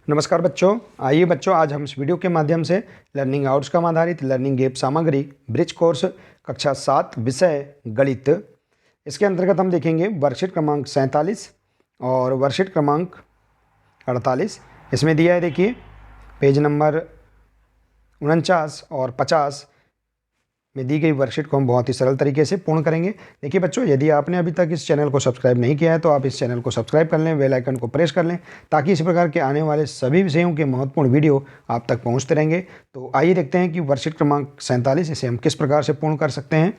नमस्कार बच्चों। आइए बच्चों, आज हम इस वीडियो के माध्यम से लर्निंग आउटकम आधारित लर्निंग ऐप सामग्री ब्रिज कोर्स कक्षा 7 विषय गणित, इसके अंतर्गत हम देखेंगे वर्कशीट क्रमांक 47 और वर्कशीट क्रमांक 48। इसमें दिया है, देखिए पेज नंबर 49 और 50 में दी गई वर्कशीट को हम बहुत ही सरल तरीके से पूर्ण करेंगे। देखिए बच्चों, यदि आपने अभी तक इस चैनल को सब्सक्राइब नहीं किया है तो आप इस चैनल को सब्सक्राइब कर लें, बेल आइकन को प्रेस कर लें, ताकि इसी प्रकार के आने वाले सभी विषयों के महत्वपूर्ण वीडियो आप तक पहुंचते रहेंगे। तो आइए देखते हैं कि वर्कशीट क्रमांक 47 इसे हम किस प्रकार से पूर्ण कर सकते हैं।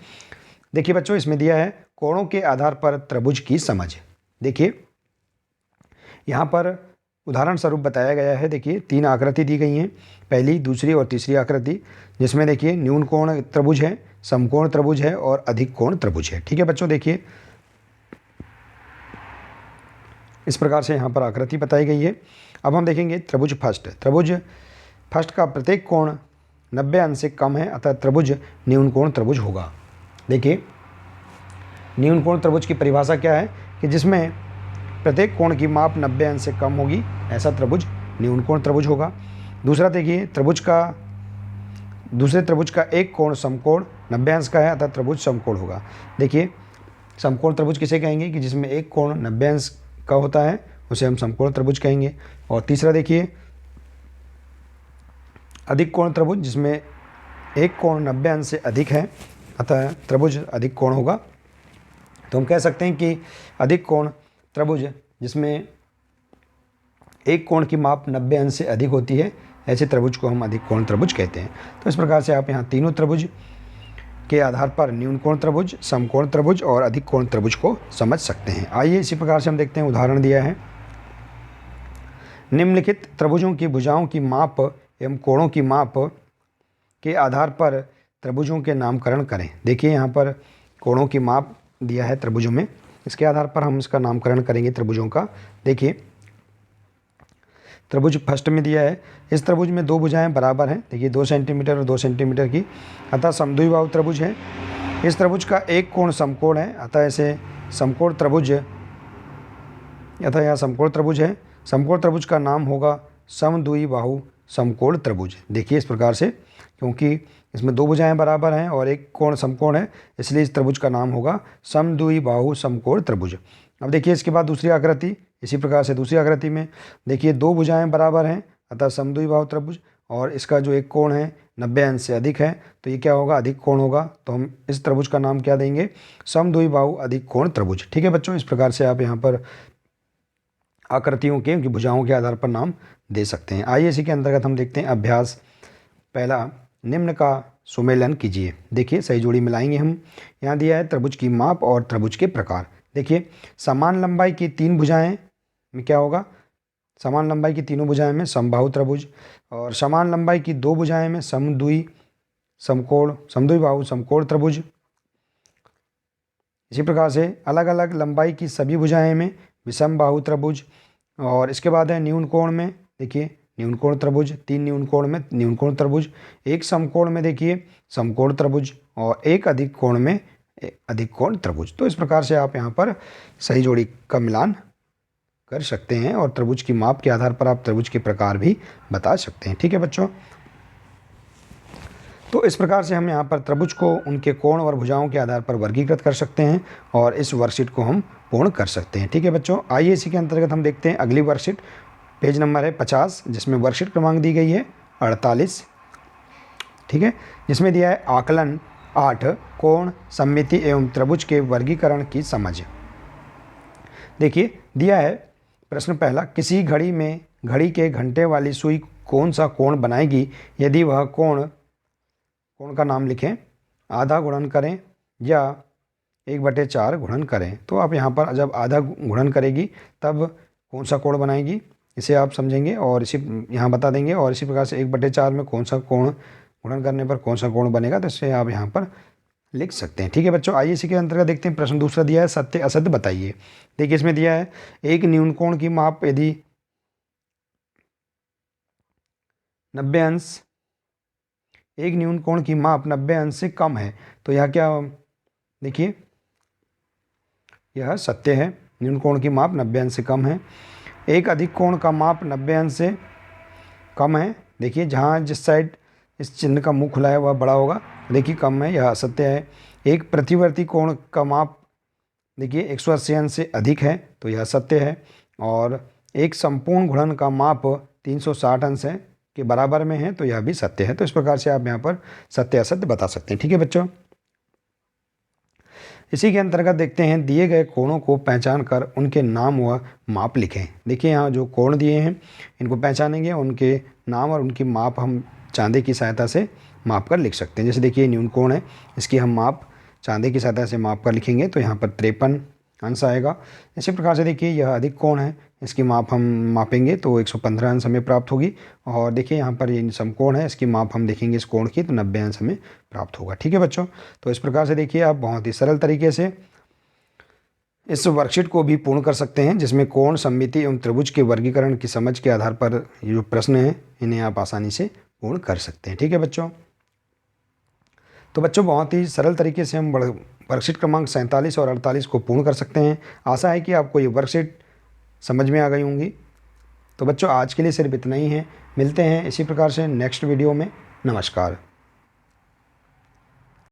देखिए बच्चों, इसमें दिया है कोणों के आधार पर त्रिभुज की समझ। देखिए यहाँ पर उदाहरण स्वरूप बताया गया है। देखिए 3 आकृति दी गई हैं, पहली, दूसरी और तीसरी आकृति, जिसमें देखिए न्यून कोण त्रिभुज है, समकोण त्रिभुज है और अधिक कोण त्रिभुज है। ठीक है बच्चों, देखिए इस प्रकार से यहाँ पर आकृति बताई गई है। अब हम देखेंगे त्रिभुज फर्स्ट। त्रिभुज फर्स्ट का प्रत्येक कोण 90 अंश से कम है, अतः त्रिभुज न्यून कोण त्रिभुज होगा। देखिए न्यून कोण त्रिभुज की परिभाषा क्या है कि जिसमें प्रत्येक कोण की माप 90 अंश से कम होगी, ऐसा त्रिभुज न्यून कोण त्रिभुज होगा। दूसरा देखिए दूसरे त्रिभुज का एक कोण समकोण 90 अंश का है, अतः त्रिभुज समकोण होगा। देखिए समकोण त्रिभुज किसे कहेंगे कि जिसमें एक कोण 90 अंश का होता है, उसे हम समकोण त्रिभुज कहेंगे। और तीसरा देखिए अधिक कोण त्रिभुज, जिसमें एक कोण 90 अंश से अधिक है, अतः त्रिभुज अधिक कोण होगा। तो हम कह सकते हैं कि अधिक कोण त्रिभुज जिसमें एक कोण की माप 90 अंश से अधिक होती है, ऐसे त्रिभुज को हम अधिक कोण त्रिभुज कहते हैं। तो इस प्रकार से आप यहाँ तीनों त्रिभुज के आधार पर न्यून कोण त्रिभुज, समकोण त्रिभुज और अधिक कोण त्रिभुज को समझ सकते हैं। आइए इसी प्रकार से हम देखते हैं, उदाहरण दिया है, निम्नलिखित त्रिभुजों की भुजाओं की माप एवं कोणों की माप के आधार पर त्रिभुजों के नामकरण करें। देखिए यहाँ पर कोणों की माप दिया है त्रिभुजों में, इसके आधार पर हम इसका नामकरण करेंगे त्रिभुजों का। देखिए त्रिभुज फर्स्ट में दिया है, इस त्रिभुज में दो भुजाएं बराबर हैं, देखिए 2 सेंटीमीटर और 2 सेंटीमीटर की, अतः समद्विबाहु त्रिभुज है। इस त्रिभुज का एक कोण समकोण है, अतः ऐसे समकोण त्रिभुज, अतः यह समकोण त्रिभुज है। समकोण त्रिभुज का नाम होगा समद्विबाहु समकोण त्रिभुज। देखिए इस प्रकार से, क्योंकि इसमें दो भुजाएं बराबर हैं और एक कोण समकोण है, इसलिए इस त्रिभुज का नाम होगा समद्विबाहु समकोण त्रिभुज। अब देखिए इसके बाद दूसरी आकृति, इसी प्रकार से दूसरी आकृति में देखिए दो भुजाएं बराबर हैं, अतः समद्विबाहु त्रिभुज, और इसका जो एक कोण है 90 अंश से अधिक है, तो ये क्या होगा, अधिक कोण होगा। तो हम इस त्रिभुज का नाम क्या देंगे, समद्विबाहु अधिक कोण त्रिभुज। ठीक है बच्चों, इस प्रकार से आप यहाँ पर आकृतियों के, उनकी भुजाओं के आधार पर नाम दे सकते हैं। आइए इसी के अंतर्गत हम देखते हैं अभ्यास पहला, निम्न का सुमेलन कीजिए। देखिए सही जोड़ी मिलाएंगे हम। यहाँ दिया है त्रिभुज की माप और त्रिभुज के प्रकार। देखिए समान लंबाई की 3 भुजाएं में क्या होगा, समान लंबाई की तीनों भुजाएं में समबाहु त्रिभुज, और समान लंबाई की 2 भुजाएं में समद्विबाहु समकोण त्रिभुज। इसी प्रकार से अलग अलग लंबाई की सभी भुजाएं में विषमबाहु त्रिभुज। और इसके बाद है न्यून कोण में, देखिए न्यून कोण त्रिभुज, 3 न्यून कोण में न्यून कोण त्रिभुज, एक समकोण में देखिए समकोण त्रिभुज, और एक अधिक कोण में अधिक कोण त्रिभुज। तो इस प्रकार से आप यहाँ पर सही जोड़ी का मिलान कर सकते हैं, और त्रिभुज की माप के आधार पर आप त्रिभुज के प्रकार भी बता सकते हैं। ठीक है बच्चों, तो इस प्रकार से हम यहाँ पर त्रिभुज को उनके कोण और भुजाओं के आधार पर वर्गीकृत कर सकते हैं, और इस वर्कशीट को हम पूर्ण कर सकते हैं। ठीक है बच्चों, आइए इसी के अंतर्गत हम देखते हैं अगली वर्कशीट, पेज नंबर है 50, जिसमें वर्कशीट क्रमांक दी गई है 48। ठीक है, जिसमें दिया है आकलन 8, कोण, सममिति एवं त्रिभुज के वर्गीकरण की समझ। देखिए दिया है प्रश्न पहला, किसी घड़ी में घड़ी के घंटे वाली सुई कौन सा कोण बनाएगी, यदि वह कोण का नाम लिखें, आधा गुणन करें या 1/4 गुणन करें। तो आप यहाँ पर जब आधा गुणन करेगी तब कौन सा कोण बनाएगी, इसे आप समझेंगे और इसी यहाँ बता देंगे। और इसी प्रकार से 1/4 में कौन सा कोण गुणन करने पर कौन सा कोण बनेगा, तो इससे आप यहाँ पर लिख सकते हैं। ठीक है बच्चों, आइए इसी के अंतर्गत देखते हैं प्रश्न दूसरा दिया है, सत्य असत्य बताइए। देखिए इसमें दिया है एक न्यून कोण की माप यदि 90 अंश, एक न्यून कोण की माप 90 अंश से कम है, तो यह क्या, देखिए यह सत्य है, न्यून कोण की माप 90 अंश से कम है। एक अधिक कोण का माप 90 अंश से कम है, देखिए जहाँ जिस साइड इस चिन्ह का मुंह खुला है वह बड़ा होगा, देखिए कम है, यह असत्य है। एक प्रतिवर्ती कोण का माप देखिए 180 अंश से अधिक है, तो यह सत्य है। और एक संपूर्ण घूर्णन का माप 360 अंश है के बराबर में है, तो यह भी सत्य है। तो इस प्रकार से आप यहाँ पर सत्य असत्य बता सकते हैं। ठीक है बच्चों, इसी के अंतर्गत देखते हैं दिए गए कोणों को पहचान कर उनके नाम व माप लिखें। देखिए यहाँ जो कोण दिए हैं इनको पहचानेंगे, उनके नाम और उनकी माप हम चांदे की सहायता से माप कर लिख सकते हैं। जैसे देखिए न्यून कोण है, इसकी हम माप चांदे की सहायता से माप कर लिखेंगे, तो यहाँ पर 53 अंश आएगा। इसी प्रकार से देखिए यह अधिक कोण है, इसकी माप हम मापेंगे तो 115 अंश हमें प्राप्त होगी। और देखिए यहाँ पर ये समकोण है, इसकी माप हम देखेंगे इस कोण की, तो 90 अंश हमें प्राप्त होगा। ठीक है बच्चों, तो इस प्रकार से देखिए आप बहुत ही सरल तरीके से इस वर्कशीट को भी पूर्ण कर सकते हैं, जिसमें कोण, सममिति एवं त्रिभुज के वर्गीकरण की समझ के आधार पर ये जो प्रश्न हैं इन्हें आप आसानी से पूर्ण कर सकते हैं। ठीक है बच्चों, तो बच्चों बहुत ही सरल तरीके से हम वर्कशीट क्रमांक 47 और 48 को पूर्ण कर सकते हैं। आशा है कि आपको ये वर्कशीट समझ में आ गई होंगी। तो बच्चों आज के लिए सिर्फ इतना ही है, मिलते हैं इसी प्रकार से नेक्स्ट वीडियो में। नमस्कार।